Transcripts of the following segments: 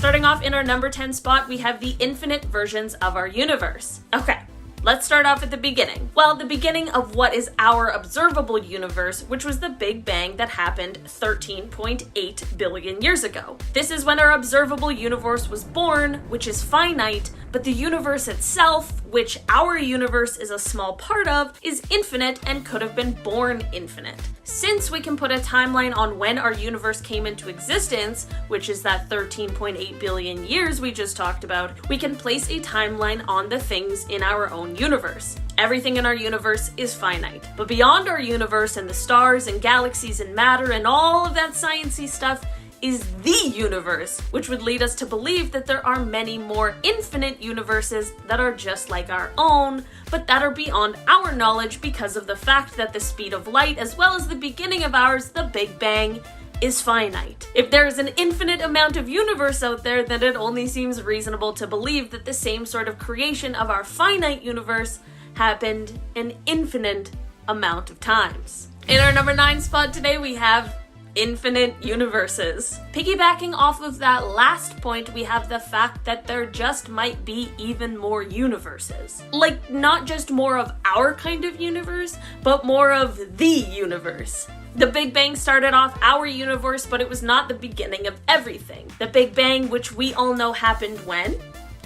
Starting off in our number 10 spot, we have the infinite versions of our universe. Okay. Let's start off at the beginning. Well, the beginning of what is our observable universe, which was the Big Bang that happened 13.8 billion years ago. This is when our observable universe was born, which is finite, but the universe itself, which our universe is a small part of, is infinite and could have been born infinite. Since we can put a timeline on when our universe came into existence, which is that 13.8 billion years we just talked about, we can place a timeline on the things in our own universe. Everything in our universe is finite. But beyond our universe and the stars and galaxies and matter and all of that sciencey stuff is the universe, which would lead us to believe that there are many more infinite universes that are just like our own, but that are beyond our knowledge because of the fact that the speed of light, as well as the beginning of ours, the Big Bang, is finite. If there is an infinite amount of universe out there, then it only seems reasonable to believe that the same sort of creation of our finite universe happened an infinite amount of times. In our number 9 spot today, we have infinite universes. Piggybacking off of that last point, we have the fact that there just might be even more universes. Like, not just more of our kind of universe, but more of the universe. The Big Bang started off our universe, but it was not the beginning of everything. The Big Bang, which we all know happened when?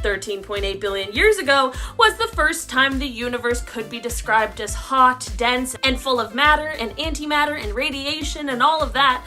13.8 billion years ago, was the first time the universe could be described as hot, dense, and full of matter and antimatter and radiation and all of that,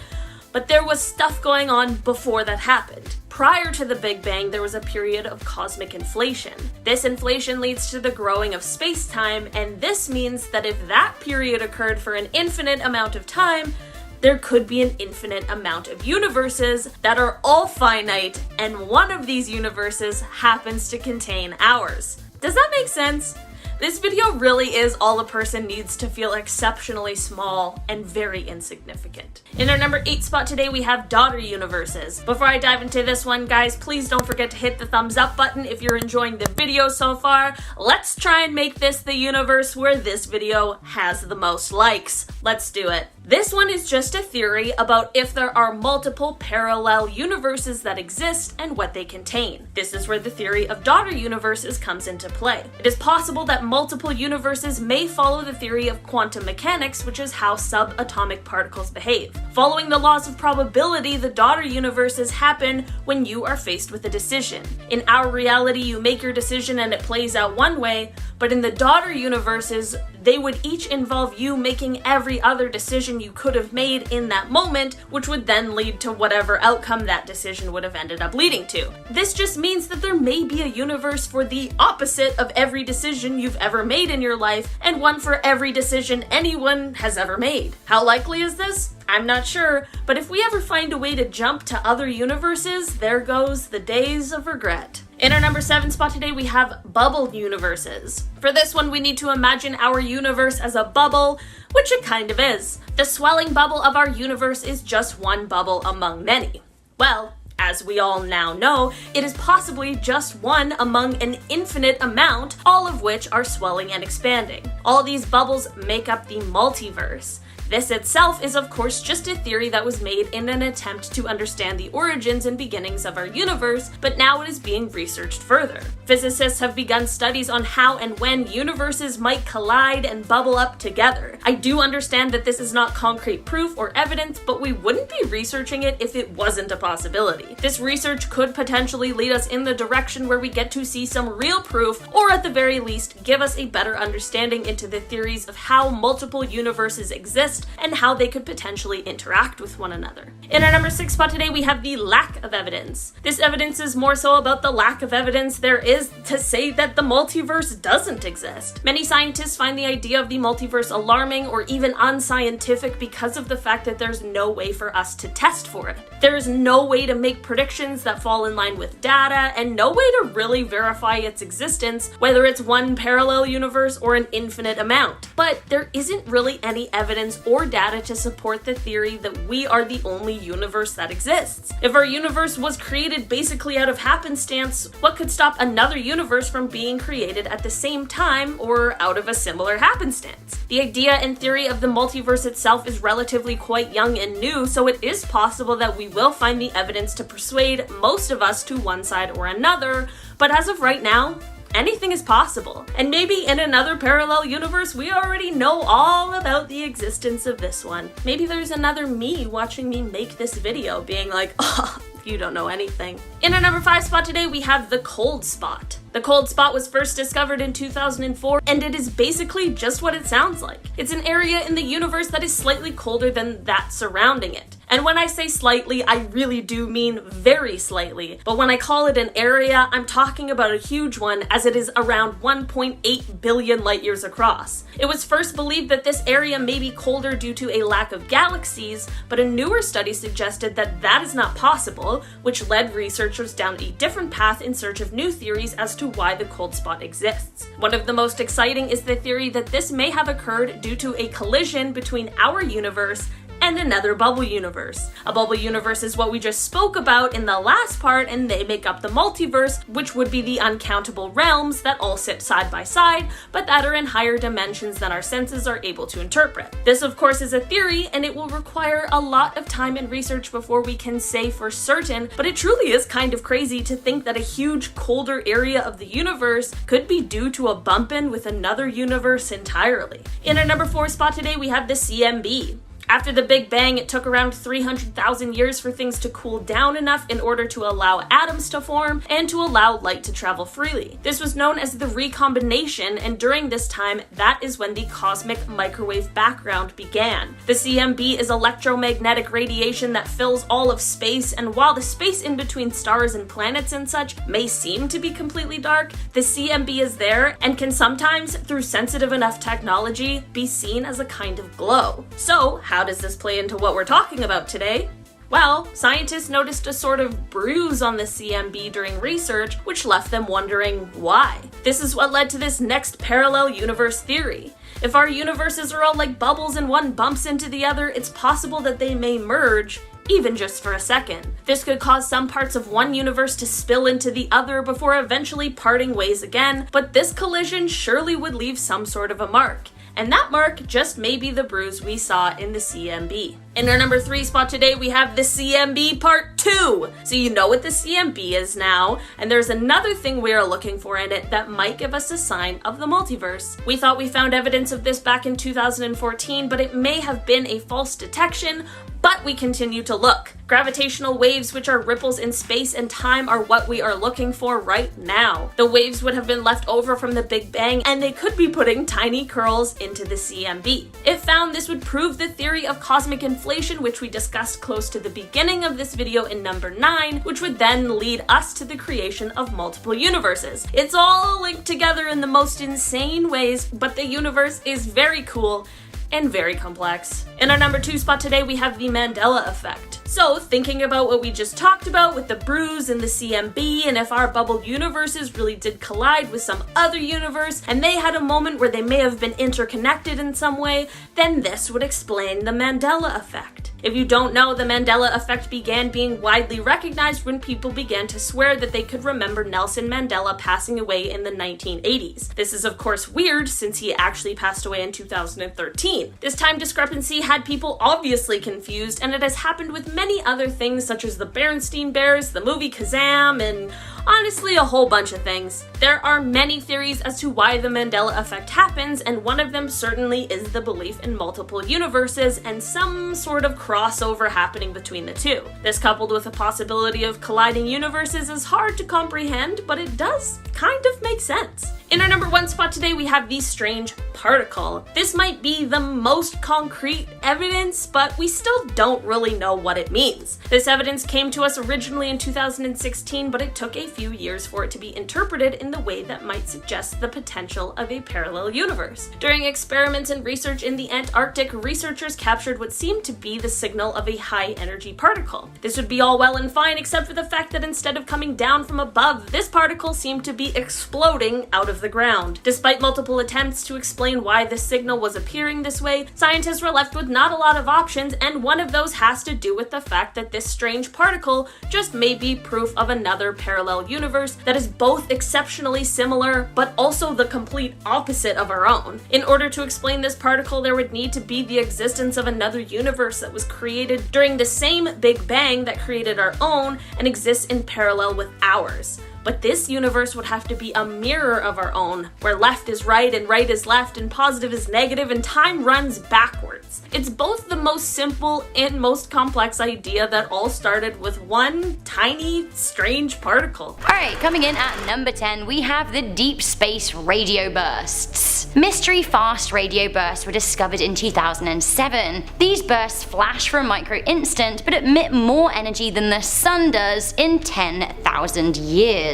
but there was stuff going on before that happened. Prior to the Big Bang, there was a period of cosmic inflation. This inflation leads to the growing of space-time, and this means that if that period occurred for an infinite amount of time, there could be an infinite amount of universes that are all finite, and one of these universes happens to contain ours. Does that make sense? This video really is all a person needs to feel exceptionally small and very insignificant. In our number 8 spot today, we have daughter universes. Before I dive into this one, guys, please don't forget to hit the thumbs up button if you're enjoying the video so far. Let's try and make this the universe where this video has the most likes. Let's do it. This one is just a theory about if there are multiple parallel universes that exist and what they contain. This is where the theory of daughter universes comes into play. It is possible that multiple universes may follow the theory of quantum mechanics, which is how subatomic particles behave. Following the laws of probability, the daughter universes happen when you are faced with a decision. In our reality, you make your decision and it plays out one way, but in the daughter universes, they would each involve you making every other decision you could have made in that moment, which would then lead to whatever outcome that decision would have ended up leading to. This just means that there may be a universe for the opposite of every decision you've ever made in your life, and one for every decision anyone has ever made. How likely is this? I'm not sure, but if we ever find a way to jump to other universes, there goes the days of regret. In our number 7 spot today, we have bubble universes. For this one, we need to imagine our universe as a bubble, which it kind of is. The swelling bubble of our universe is just one bubble among many. Well, as we all now know, it is possibly just one among an infinite amount, all of which are swelling and expanding. All these bubbles make up the multiverse. This itself is of course just a theory that was made in an attempt to understand the origins and beginnings of our universe, but now it is being researched further. Physicists have begun studies on how and when universes might collide and bubble up together. I do understand that this is not concrete proof or evidence, but we wouldn't be researching it if it wasn't a possibility. This research could potentially lead us in the direction where we get to see some real proof, or at the very least, give us a better understanding into the theories of how multiple universes exist and how they could potentially interact with one another. In our number 6 spot today, we have the lack of evidence. This evidence is more so about the lack of evidence there is to say that the multiverse doesn't exist. Many scientists find the idea of the multiverse alarming or even unscientific because of the fact that there's no way for us to test for it. There is no way to make predictions that fall in line with data, and no way to really verify its existence, whether it's one parallel universe or an infinite amount. But there isn't really any evidence or data to support the theory that we are the only universe that exists. If our universe was created basically out of happenstance, what could stop another universe from being created at the same time or out of a similar happenstance? The idea and theory of the multiverse itself is relatively quite young and new, so it is possible that we will find the evidence to persuade most of us to one side or another, but as of right now, anything is possible. And maybe in another parallel universe, we already know all about the existence of this one. Maybe there's another me watching me make this video being like, oh, you don't know anything. In our number 5 spot today, we have the cold spot. The cold spot was first discovered in 2004, and it is basically just what it sounds like. It's an area in the universe that is slightly colder than that surrounding it. And when I say slightly, I really do mean very slightly. But when I call it an area, I'm talking about a huge one, as it is around 1.8 billion light years across. It was first believed that this area may be colder due to a lack of galaxies, but a newer study suggested that that is not possible, which led researchers down a different path in search of new theories as to why the cold spot exists. One of the most exciting is the theory that this may have occurred due to a collision between our universe and another bubble universe. A bubble universe is what we just spoke about in the last part, and they make up the multiverse, which would be the uncountable realms that all sit side by side, but that are in higher dimensions than our senses are able to interpret. This, of course, is a theory, and it will require a lot of time and research before we can say for certain, but it truly is kind of crazy to think that a huge, colder area of the universe could be due to a bump-in with another universe entirely. In our number 4 spot today, we have the CMB. After the Big Bang, it took around 300,000 years for things to cool down enough in order to allow atoms to form and to allow light to travel freely. This was known as the recombination, and during this time, that is when the cosmic microwave background began. The CMB is electromagnetic radiation that fills all of space, and while the space in between stars and planets and such may seem to be completely dark, the CMB is there and can sometimes, through sensitive enough technology, be seen as a kind of glow. So, how does this play into what we're talking about today? Well, scientists noticed a sort of bruise on the CMB during research, which left them wondering why. This is what led to this next parallel universe theory. If our universes are all like bubbles and one bumps into the other, it's possible that they may merge, even just for a second. This could cause some parts of one universe to spill into the other before eventually parting ways again, but this collision surely would leave some sort of a mark. And that mark just may be the bruise we saw in the CMB. In our number 3 spot today, we have the CMB Part 2. So you know what the CMB is now, and there's another thing we are looking for in it that might give us a sign of the multiverse. We thought we found evidence of this back in 2014, but it may have been a false detection, but we continue to look. Gravitational waves, which are ripples in space and time, are what we are looking for right now. The waves would have been left over from the Big Bang, and they could be putting tiny curls into the CMB. If found, this would prove the theory of cosmic inflation, which we discussed close to the beginning of this video in number 9, which would then lead us to the creation of multiple universes. It's all linked together in the most insane ways, but the universe is very cool and very complex. In our number 2 spot today, we have the Mandela effect. So, thinking about what we just talked about with the bruise and the CMB, and if our bubble universes really did collide with some other universe, and they had a moment where they may have been interconnected in some way, then this would explain the Mandela effect. If you don't know, the Mandela effect began being widely recognized when people began to swear that they could remember Nelson Mandela passing away in the 1980s. This is of course weird since he actually passed away in 2013. This time discrepancy had people obviously confused, and it has happened with many other things such as the Berenstain Bears, the movie Kazam, and honestly a whole bunch of things. There are many theories as to why the Mandela effect happens, and one of them certainly is the belief in multiple universes and some sort of crossover happening between the two. This, coupled with the possibility of colliding universes, is hard to comprehend, but it does kind of make sense. In our number 1 spot today, we have the strange particle. This might be the most concrete evidence, but we still don't really know what it means. This evidence came to us originally in 2016, but it took a few years for it to be interpreted in the way that might suggest the potential of a parallel universe. During experiments and research in the Antarctic, researchers captured what seemed to be the signal of a high-energy particle. This would be all well and fine, except for the fact that instead of coming down from above, this particle seemed to be exploding out of of the ground. Despite multiple attempts to explain why this signal was appearing this way, scientists were left with not a lot of options, and one of those has to do with the fact that this strange particle just may be proof of another parallel universe that is both exceptionally similar, but also the complete opposite of our own. In order to explain this particle, there would need to be the existence of another universe that was created during the same Big Bang that created our own and exists in parallel with ours. But this universe would have to be a mirror of our own, where left is right and right is left and positive is negative and time runs backwards. It's both the most simple and most complex idea that all started with one tiny, strange particle. Alright, coming in at number 10, we have the deep space radio bursts. Mystery fast radio bursts were discovered in 2007. These bursts flash for a micro instant but emit more energy than the sun does in 10,000 years.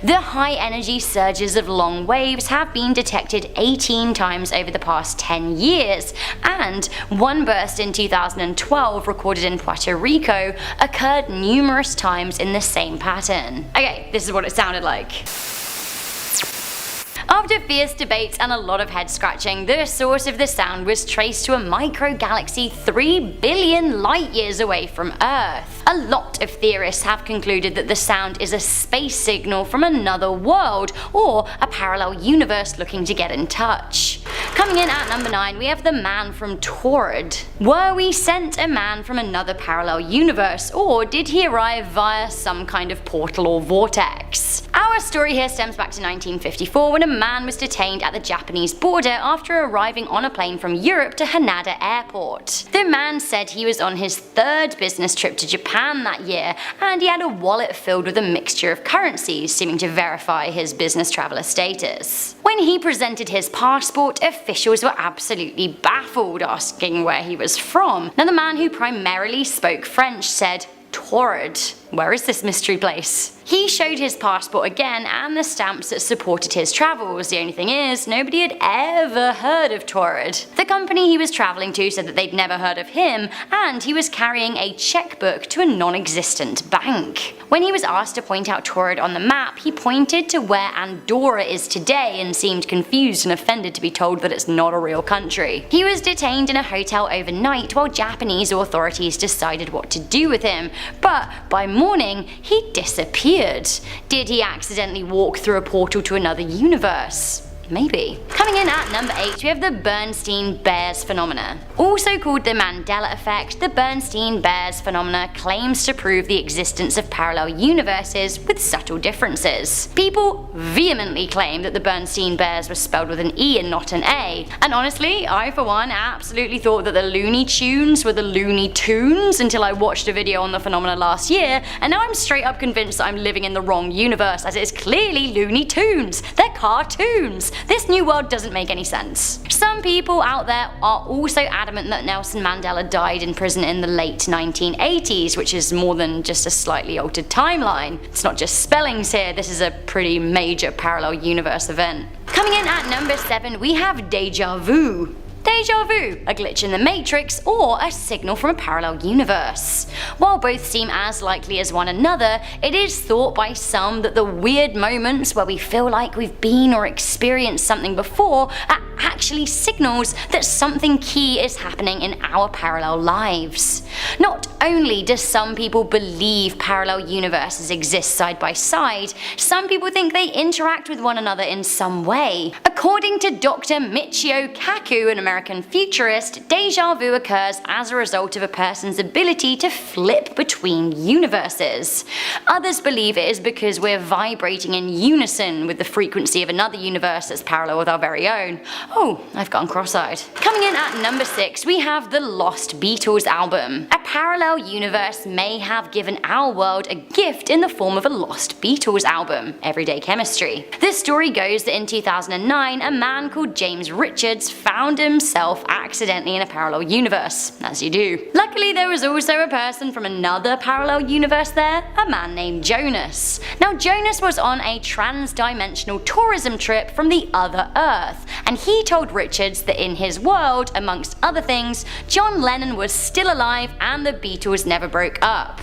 The high energy surges of long waves have been detected 18 times over the past 10 years, and one burst in 2012 recorded in Puerto Rico occurred numerous times in the same pattern. Okay, this is what it sounded like. After fierce debates and a lot of head scratching, the source of the sound was traced to a microgalaxy 3 billion light years away from Earth. A lot of theorists have concluded that the sound is a space signal from another world or a parallel universe looking to get in touch. Coming in at number 9, we have the man from Taurid. Were we sent a man from another parallel universe, or did he arrive via some kind of portal or vortex? Our story here stems back to 1954 when a man was detained at the Japanese border after arriving on a plane from Europe to Haneda Airport. The man said he was on his third business trip to Japan that year, and he had a wallet filled with a mixture of currencies, seeming to verify his business traveller status. When he presented his passport, officials were absolutely baffled, asking where he was from. Now, the man, who primarily spoke French, said, "Taurid. Where is this mystery place?" He showed his passport again and the stamps that supported his travels. The only thing is, nobody had ever heard of Taurid. The company he was travelling to said that they'd never heard of him, and he was carrying a checkbook to a non-existent bank. When he was asked to point out Taurid on the map, he pointed to where Andorra is today and seemed confused and offended to be told that it's not a real country. He was detained in a hotel overnight while Japanese authorities decided what to do with him, but by morning he disappeared. Did he accidentally walk through a portal to another universe? Maybe. Coming in at number 8, we have the Bernstein-Bears phenomena. Also called the Mandela effect, the Bernstein-Bears phenomena claims to prove the existence of parallel universes with subtle differences. People vehemently claim that the Bernstein-Bears were spelled with an E and not an A, and honestly, I for one absolutely thought that the Looney Tunes were the Looney Tunes until I watched a video on the phenomena last year, and now I'm straight up convinced that I'm living in the wrong universe, as it is clearly Looney Tunes. They're cartoons. This new world doesn't make any sense. Some people out there are also adamant that Nelson Mandela died in prison in the late 1980s, which is more than just a slightly altered timeline. It's not just spellings here, this is a pretty major parallel universe event. Coming in at number 7, we have deja vu. Deja vu, a glitch in the Matrix, or a signal from a parallel universe. While both seem as likely as one another, it is thought by some that the weird moments where we feel like we've been or experienced something before are actually signals that something key is happening in our parallel lives. Not only do some people believe parallel universes exist side by side, some people think they interact with one another in some way. According to Dr. Michio Kaku, an American futurist, deja vu occurs as a result of a person's ability to flip between universes. Others believe it is because we're vibrating in unison with the frequency of another universe that's parallel with our very own. Oh, I've gone cross-eyed. Coming in at number 6, we have the Lost Beatles album. A parallel universe may have given our world a gift in the form of a Lost Beatles album, Everyday Chemistry. The story goes that in 2009, a man called James Richards found himself accidentally in a parallel universe, as you do. Luckily, there was also a person from another parallel universe there, a man named Jonas. Now, Jonas was on a trans-dimensional tourism trip from the other Earth, and he told Richards that in his world, amongst other things, John Lennon was still alive and the Beatles never broke up.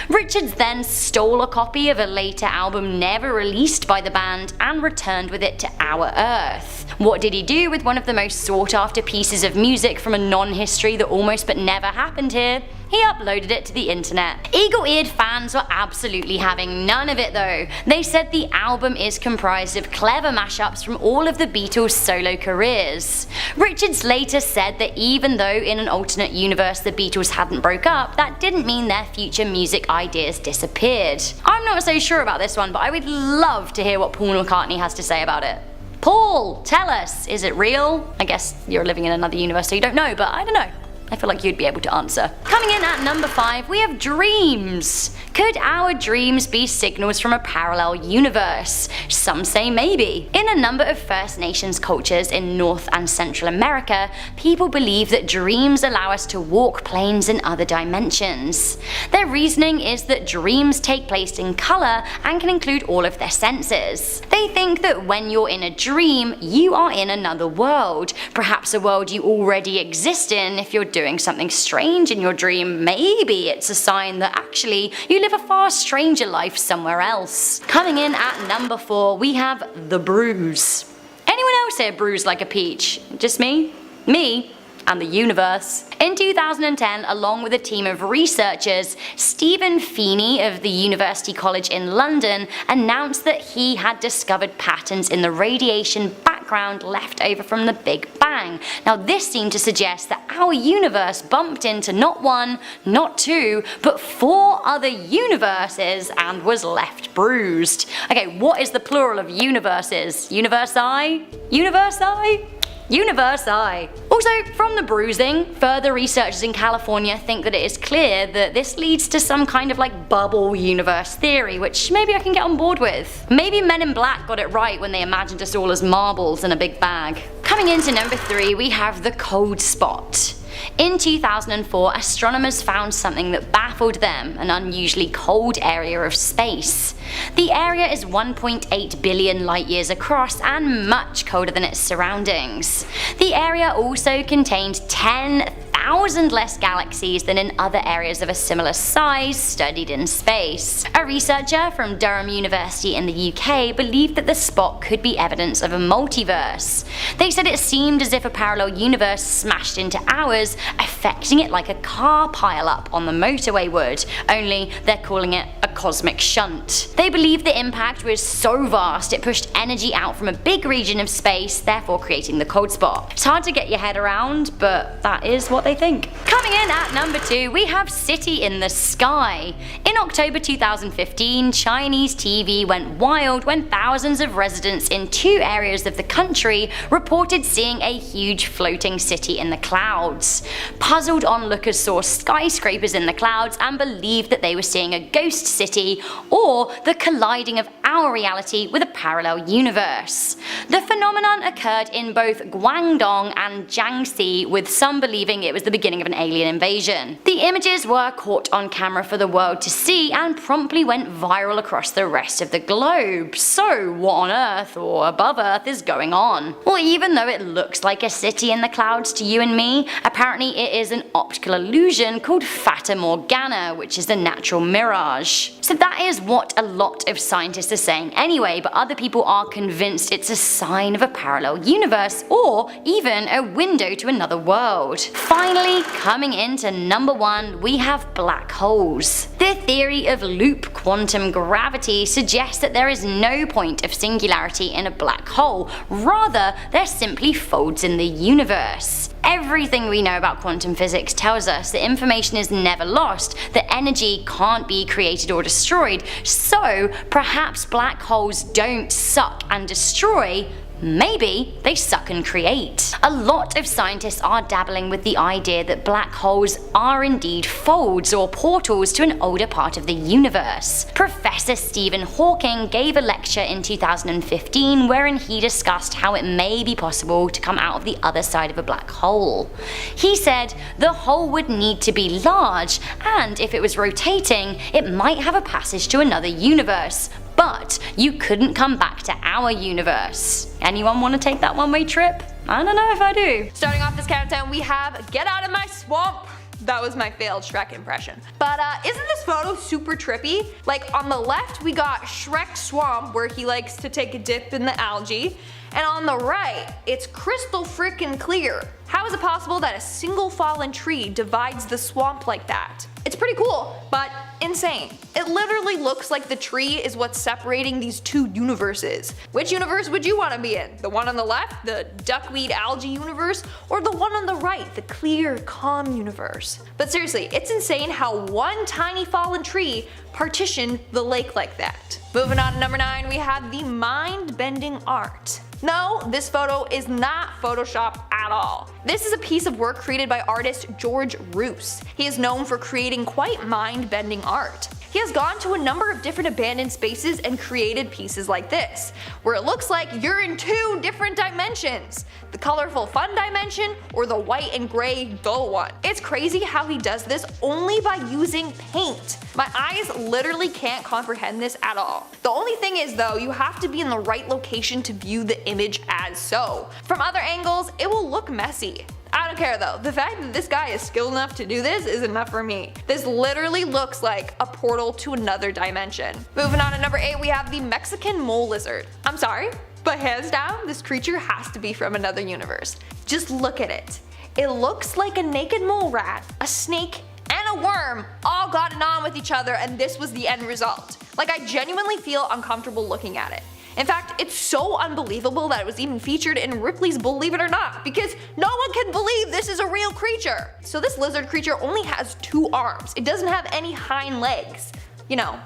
Richards then stole a copy of a later album never released by the band and returned with it to our Earth. What did he do with one of the most sought after pieces of music from a non-history that almost but never happened here? He uploaded it to the internet. Eagle-eared fans were absolutely having none of it though. They said the album is comprised of clever mashups from all of the Beatles' solo careers. Richards later said that even though in an alternate universe the Beatles hadn't broke up, that didn't mean their future music ideas disappeared. I'm not so sure about this one, but I would love to hear what Paul McCartney has to say about it. Paul, tell us, is it real? I guess you're living in another universe so you don't know, but I don't know. I feel like you'd be able to answer. Coming in at number 5, we have dreams. Could our dreams be signals from a parallel universe? Some say maybe. In a number of First Nations cultures in North and Central America, people believe that dreams allow us to walk planes in other dimensions. Their reasoning is that dreams take place in color and can include all of their senses. They think that when you're in a dream, you are in another world, perhaps a world you already exist in. If you're doing something strange in your dream, maybe it's a sign that actually you live a far stranger life somewhere else. Coming in at number 4, we have the bruise. Anyone else here bruised like a peach? Just me? Me? And the universe. In 2010, along with a team of researchers, Stephen Feeney of the University College in London announced that he had discovered patterns in the radiation background left over from the Big Bang. Now this seemed to suggest that our universe bumped into not 1, not 2, but 4 other universes and was left bruised. Okay, what is the plural of universes? Universi? Universi? Universi. Also, from the bruising, further researchers in California think that it is clear that this leads to some kind of like bubble universe theory, which maybe I can get on board with. Maybe Men in Black got it right when they imagined us all as marbles in a big bag. Coming into number 3, we have the cold spot. In 2004, astronomers found something that baffled them, an unusually cold area of space. The area is 1.8 billion light years across and much colder than its surroundings. The area also contained 10,000 less galaxies than in other areas of a similar size studied in space. A researcher from Durham University in the UK believed that the spot could be evidence of a multiverse. They said it seemed as if a parallel universe smashed into ours, affecting it like a car pile-up on the motorway would, only they're calling it a cosmic shunt. They believed the impact was so vast it pushed energy out from a big region of space, therefore creating the cold spot. It's hard to get your head around, but that is what they think. Coming in at number 2, we have City in the Sky. In October 2015, Chinese TV went wild when thousands of residents in 2 areas of the country reported seeing a huge floating city in the clouds. Puzzled onlookers saw skyscrapers in the clouds and believed that they were seeing a ghost city or the colliding of our reality with a parallel universe. The phenomenon occurred in both Guangdong and Jiangxi, with some believing it was the beginning of an alien invasion. The images were caught on camera for the world to see and promptly went viral across the rest of the globe. So what on Earth or above Earth is going on? Well, even though it looks like a city in the clouds to you and me, apparently it is an optical illusion called Fata Morgana, which is the natural mirage. So that is what a lot of scientists are saying anyway, but other people are convinced it's a sign of a parallel universe or even a window to another world. Finally, coming into number 1, we have black holes. The theory of loop quantum gravity suggests that there is no point of singularity in a black hole, rather they're simply folds in the universe. Everything we know about quantum physics tells us that information is never lost, that energy can't be created or destroyed, so perhaps black holes don't suck and destroy, maybe they suck and create. A lot of scientists are dabbling with the idea that black holes are indeed folds or portals to an older part of the universe. Professor Stephen Hawking gave a lecture in 2015 wherein he discussed how it may be possible to come out of the other side of a black hole. He said the hole would need to be large, and if it was rotating, it might have a passage to another universe, but you couldn't come back to our universe. Anyone want to take that one-way trip? I don't know if I do. Starting off this countdown, we have Get Out of My Swamp, that was my failed Shrek impression. But isn't this photo super trippy? Like on the left we got Shrek Swamp where he likes to take a dip in the algae, and on the right it's crystal freaking clear. How is it possible that a single fallen tree divides the swamp like that? It's pretty cool, but insane. It literally looks like the tree is what's separating these two universes. Which universe would you want to be in? The one on the left, the duckweed algae universe, or the one on the right, the clear, calm universe? But seriously, it's insane how one tiny fallen tree partitioned the lake like that. Moving on to number 9, we have the mind-bending art. No, this photo is not Photoshopped at all. This is a piece of work created by artist George Roos. He is known for creating quite mind-bending art. He has gone to a number of different abandoned spaces and created pieces like this, where it looks like you're in 2 different dimensions. The colorful fun dimension or the white and gray dull one. It's crazy how he does this only by using paint. My eyes literally can't comprehend this at all. The only thing is though, you have to be in the right location to view the image as so. From other angles, it will look messy. I don't care though, the fact that this guy is skilled enough to do this is enough for me. This literally looks like a portal to another dimension. Moving on to number 8, we have the Mexican mole lizard. I'm sorry, but hands down, this creature has to be from another universe. Just look at it. It looks like a naked mole rat, a snake, and a worm all got it on with each other, and this was the end result. Like, I genuinely feel uncomfortable looking at it. In fact, it's so unbelievable that it was even featured in Ripley's Believe It or Not, because no one can believe this is a real creature. So this lizard creature only has 2 arms. It doesn't have any hind legs. You know,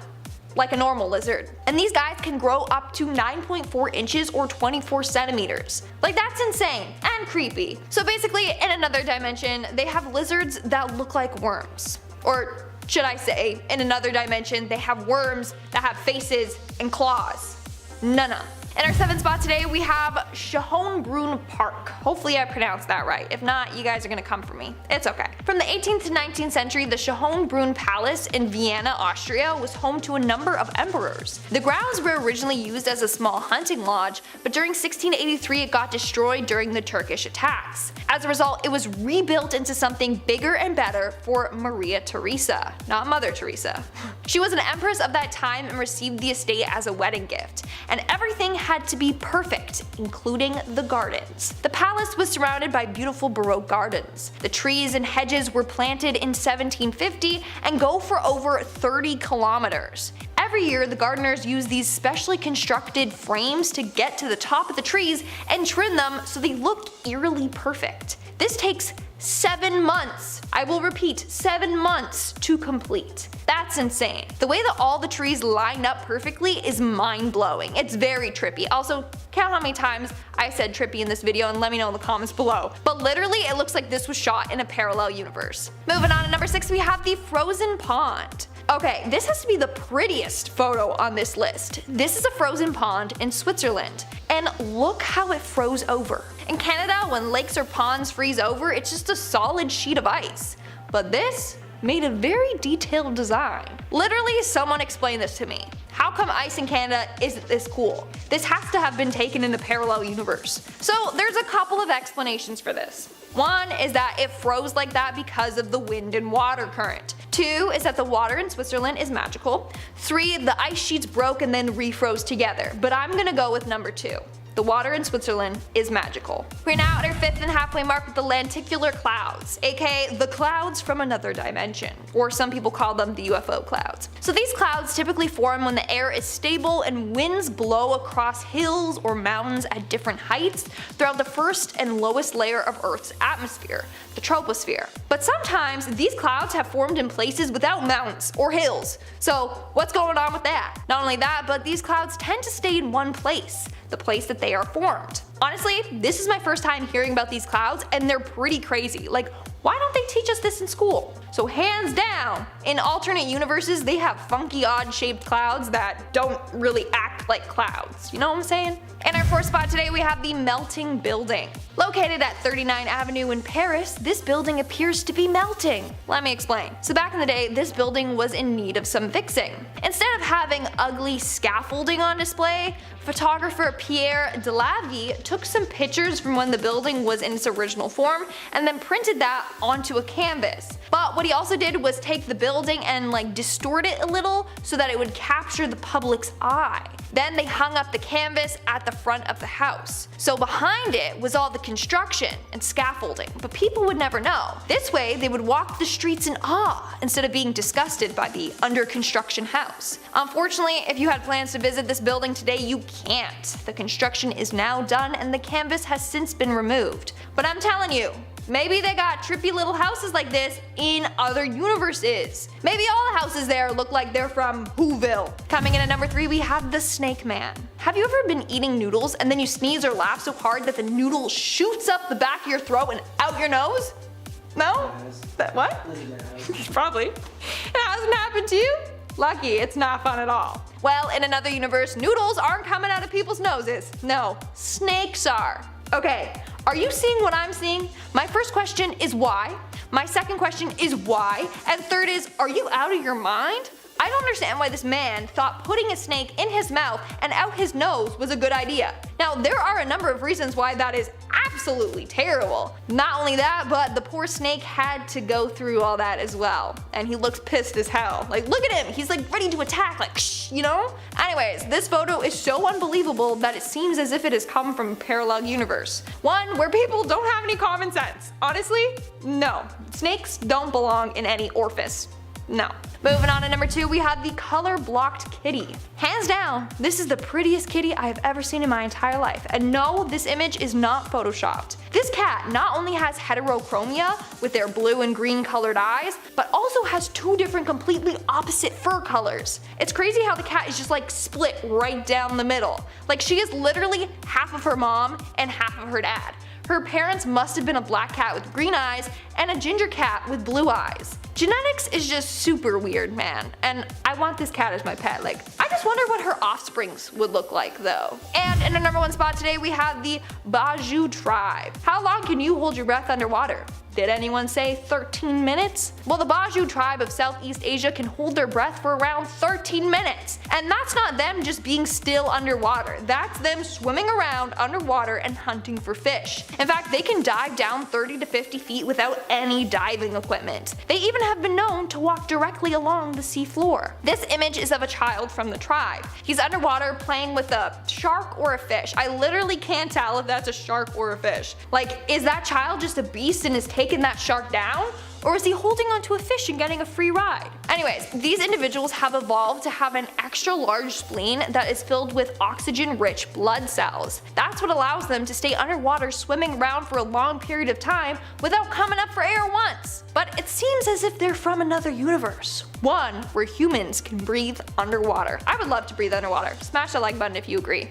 like a normal lizard. And these guys can grow up to 9.4 inches or 24 centimeters. Like, that's insane and creepy. So basically, in another dimension, they have lizards that look like worms. Or should I say, in another dimension, they have worms that have faces and claws. Nana. In our 7th spot today, we have Schönbrunn Park. Hopefully I pronounced that right. If not, you guys are gonna come for me. It's okay. From the 18th to 19th century, the Schönbrunn Palace in Vienna, Austria was home to a number of emperors. The grounds were originally used as a small hunting lodge, but during 1683 it got destroyed during the Turkish attacks. As a result, it was rebuilt into something bigger and better for Maria Theresa, not Mother Teresa. She was an empress of that time and received the estate as a wedding gift, and everything had to be perfect, including the gardens. The palace was surrounded by beautiful Baroque gardens. The trees and hedges were planted in 1750 and go for over 30 kilometers. Every year, the gardeners use these specially constructed frames to get to the top of the trees and trim them so they look eerily perfect. This takes 7 months. I will repeat, 7 months to complete. That's insane. The way that all the trees line up perfectly is mind-blowing. It's very trippy. Also, count how many times I said trippy in this video and let me know in the comments below. But literally, it looks like this was shot in a parallel universe. Moving on to number 6, we have the frozen pond. Okay, this has to be the prettiest photo on this list. This is a frozen pond in Switzerland, and look how it froze over. In Canada, when lakes or ponds freeze over, it's just a solid sheet of ice. But this made a very detailed design. Literally, someone explained this to me. How come ice in Canada isn't this cool? This has to have been taken in a parallel universe. So there's a couple of explanations for this. One is that it froze like that because of the wind and water current. 2 is that the water in Switzerland is magical. 3, the ice sheets broke and then refroze together. But I'm gonna go with number 2. The water in Switzerland is magical. We're now at our 5th and halfway mark with the lenticular clouds, aka the clouds from another dimension, or some people call them the UFO clouds. So these clouds typically form when the air is stable and winds blow across hills or mountains at different heights throughout the first and lowest layer of Earth's atmosphere, the troposphere. But sometimes these clouds have formed in places without mountains or hills. So what's going on with that? Not only that, but these clouds tend to stay in one place, the place that they are formed. Honestly, this is my first time hearing about these clouds and they're pretty crazy. Like, why don't they teach us this in school? So hands down, in alternate universes they have funky odd shaped clouds that don't really act like clouds. You know what I'm saying? In our 4th spot today we have the melting building. Located at 39 Avenue in Paris, this building appears to be melting. Let me explain. So back in the day, this building was in need of some fixing. Instead of having ugly scaffolding on display, photographer Pierre Delavie took some pictures from when the building was in its original form and then printed that onto a canvas. But what he also did was take the building and like distort it a little so that it would capture the public's eye. Then they hung up the canvas at the front of the house. So behind it was all the construction and scaffolding, but people would never know. This way they would walk the streets in awe instead of being disgusted by the under construction house. Unfortunately, if you had plans to visit this building today, you can't. The construction is now done and the canvas has since been removed. But I'm telling you, maybe they got trippy little houses like this in other universes. Maybe all the houses there look like they're from Whoville. Coming in at number 3, we have the Snake Man. Have you ever been eating noodles and then you sneeze or laugh so hard that the noodle shoots up the back of your throat and out your nose? No? That what? Probably. It hasn't happened to you? Lucky, it's not fun at all. Well, in another universe, noodles aren't coming out of people's noses. No, snakes are. Okay, are you seeing what I'm seeing? My first question is why? My second question is why? And third is, are you out of your mind? I don't understand why this man thought putting a snake in his mouth and out his nose was a good idea. Now, there are a number of reasons why that is absolutely terrible. Not only that, but the poor snake had to go through all that as well. And he looks pissed as hell. Like, look at him, he's like ready to attack, like shh, you know? Anyways, this photo is so unbelievable that it seems as if it has come from a parallel universe. One where people don't have any common sense. Honestly, no. Snakes don't belong in any orifice. No. Moving on to number 2, we have the color blocked kitty. Hands down, this is the prettiest kitty I have ever seen in my entire life. And no, this image is not photoshopped. This cat not only has heterochromia with their blue and green colored eyes, but also has 2 different completely opposite fur colors. It's crazy how the cat is just like split right down the middle. Like she is literally half of her mom and half of her dad. Her parents must have been a black cat with green eyes and a ginger cat with blue eyes. Genetics is just super weird, man, and I want this cat as my pet. Like, I just wonder what her offsprings would look like though. And in our number 1 spot today, we have the Baju tribe. How long can you hold your breath underwater? Did anyone say 13 minutes? Well, the Baju tribe of Southeast Asia can hold their breath for around 13 minutes. And that's not them just being still underwater. That's them swimming around underwater and hunting for fish. In fact, they can dive down 30 to 50 feet without any diving equipment. They even have been known to walk directly along the sea floor. This image is of a child from the tribe. He's underwater playing with a shark or a fish. I literally can't tell if that's a shark or a fish. Like, is that child just a beast and is taking that shark down? Or is he holding onto a fish and getting a free ride? Anyways, these individuals have evolved to have an extra large spleen that is filled with oxygen-rich blood cells. That's what allows them to stay underwater swimming around for a long period of time without coming up for air once. But it seems as if they're from another universe. One where humans can breathe underwater. I would love to breathe underwater. Smash the like button if you agree.